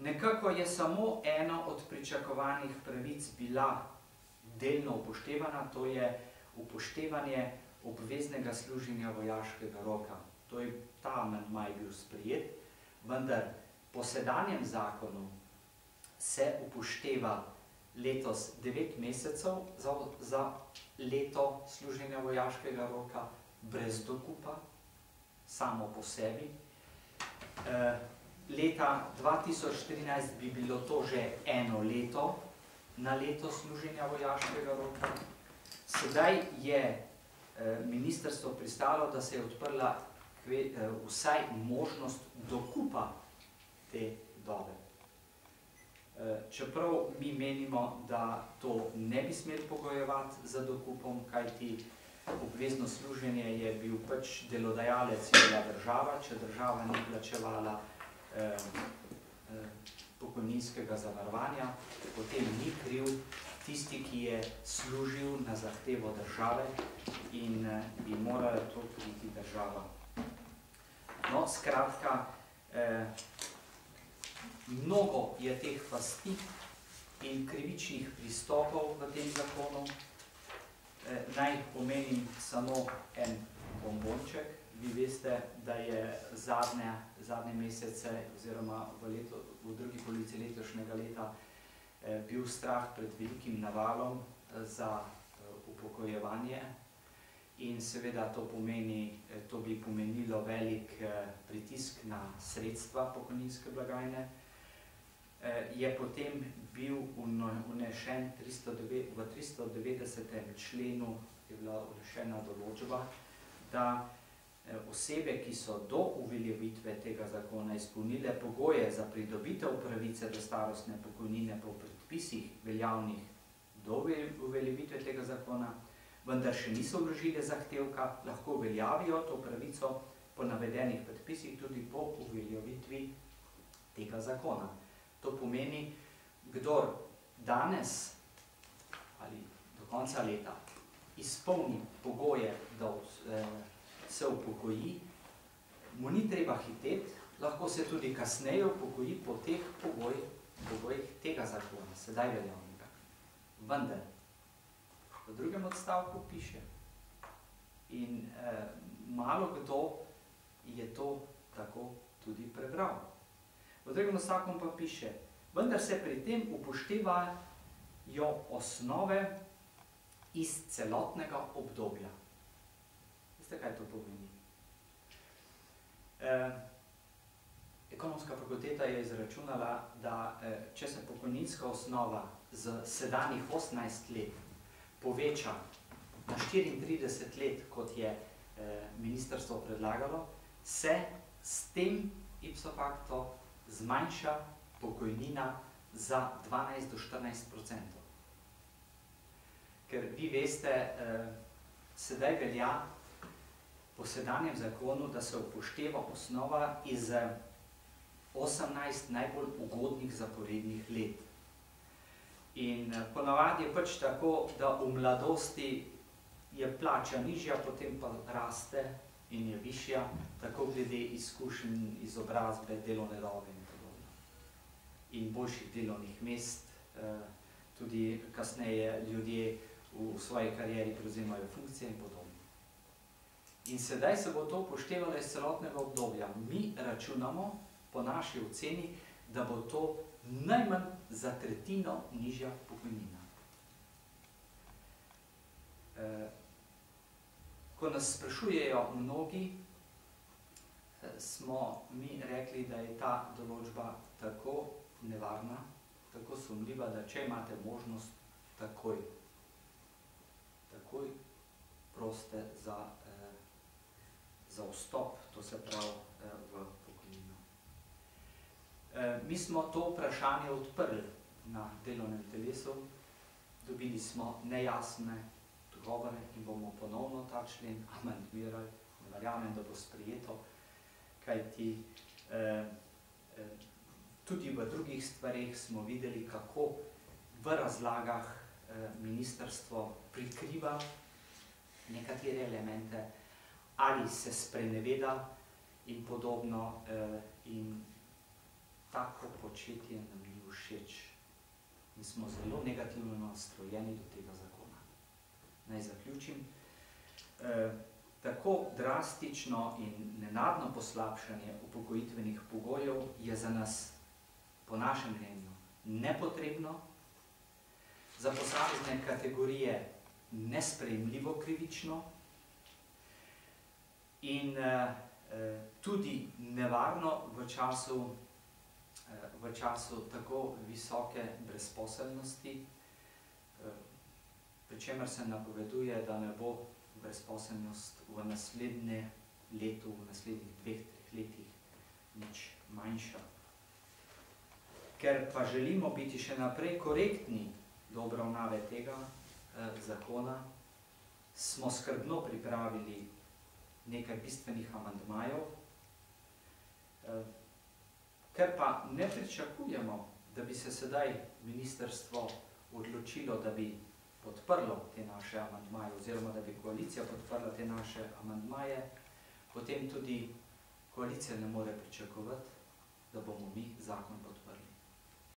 Nekako je samo eno od pričakovanih pravic bila delno upoštevana, to je upoštevanje obveznega služenja vojaškega roka. Ta amandma je bil sprejet, vendar po sedanjem zakonu se upošteva letos 9 mesecev za leto služenja vojaškega roka brez dokupa, samo po sebi. Leta 2014 bi bilo to že eno leto na leto služenja vojaškega roka. Sedaj je ministrstvo pristalo, da se je odprla vsaj možnost dokupa te dobe. Čeprav mi menimo, da to ne bi smeli pogojevati za dokupom, kajti obvezno služenje je bil pač delodajalec bila država, če država ni plačevala pokojninskega zavarovanja, potem ni kriv tisti, ki je služil na zahtevo države in bi morala to kriti država. No, skratka, mnogo je teh pasti in krivičnih pristopov v tem zakonu. Naj omenim samo en bombonček. Vi veste, da je zadnje mesece oziroma v drugi polovici letošnjega leta bil strah pred velikim navalom za upokojevanje in seveda to bi pomenilo velik pritisk na sredstva pokojninske blagajne. Je potem bil vnešen v 390. členu je bila vnešena določba, da osebe, ki so do uveljavitve tega zakona izpolnile pogoje za pridobitev pravice do starostne pokojnine po predpisih veljavnih do uveljavitve tega zakona, vendar še niso vložile zahtevka, lahko uveljavijo to pravico po navedenih predpisih tudi po uveljavitvi tega zakona. To pomeni, kdor danes ali do konca leta izpolni pogoje, da se upokoji, mu ni treba hiteti, lahko se tudi kasneje upokoji po teh pogojih tega zakona, sedaj veljavnega. Vendar, v drugem odstavku piše in malo kdo je to tako tudi prebral. V drugem odstavku pa piše, vendar se pri tem upoštevajo osnove iz celotnega obdobja. Veste, kaj to pomeni? Ekonomska fakulteta je izračunala, da če se pokojninska osnova z sedanjih 18 let poveča na 34 let, kot je ministrstvo predlagalo, se s tem ipso facto zmanjša pokojnina za 12 do 14%. Ker vi veste, sedaj velja po sedanjem zakonu, da se upošteva osnova iz 18 najbolj ugodnih zaporednih let. In ponavadi je pač tako, da v mladosti je plača nižja, potem pa raste in je višja, tako glede izkušenj, izobrazbe, delovne dobe in podobno. In boljših delovnih mest, tudi kasneje ljudje v svoji karieri prevzemajo funkcije in podobno. In sedaj se bo to upoštevalo iz celotnega obdobja. Mi računamo po naši oceni, da bo to najmanj za tretjino nižja pokojnina. Ko nas sprašujejo mnogi, smo mi rekli, da je ta določba tako nevarna, tako sumljiva, da če imate možnost, takoj proste za vstop, to se pravi v pokojnino. Mi smo to vprašanje odprli na delovnem telesu, dobili smo nejasne odgovore in bomo ponovno ta člen amandmirali, verjamem, da bo sprejeto, kajti tudi v drugih stvareh smo videli, kako v razlagah ministrstvo prikriva nekatere elemente ali se spreneveda in podobno in tako početje nam ni všeč. Mi smo zelo negativno nastrojeni do tega zakona. Naj zaključim. Tako drastično in nenadno poslabšanje upokojitvenih pogojev je za nas, po našem mnenju, nepotrebno, za posamezne kategorije nesprejemljivo krivično in tudi nevarno v času tako visoke brezposelnosti, pri čemer se napoveduje, da ne bo brezposelnost v naslednje letu, v naslednjih 2-3 letih nič manjša. Ker pa želimo biti še naprej korektni do obravnave tega zakona, smo skrbno pripravili nekaj bistvenih amandmajev, ker pa ne pričakujemo, da bi se sedaj ministrstvo odločilo, da bi podprlo te naše amandmaje, oziroma da bi koalicija podprla te naše amandmaje, potem tudi koalicija ne more pričakovati, da bomo mi zakon podprli.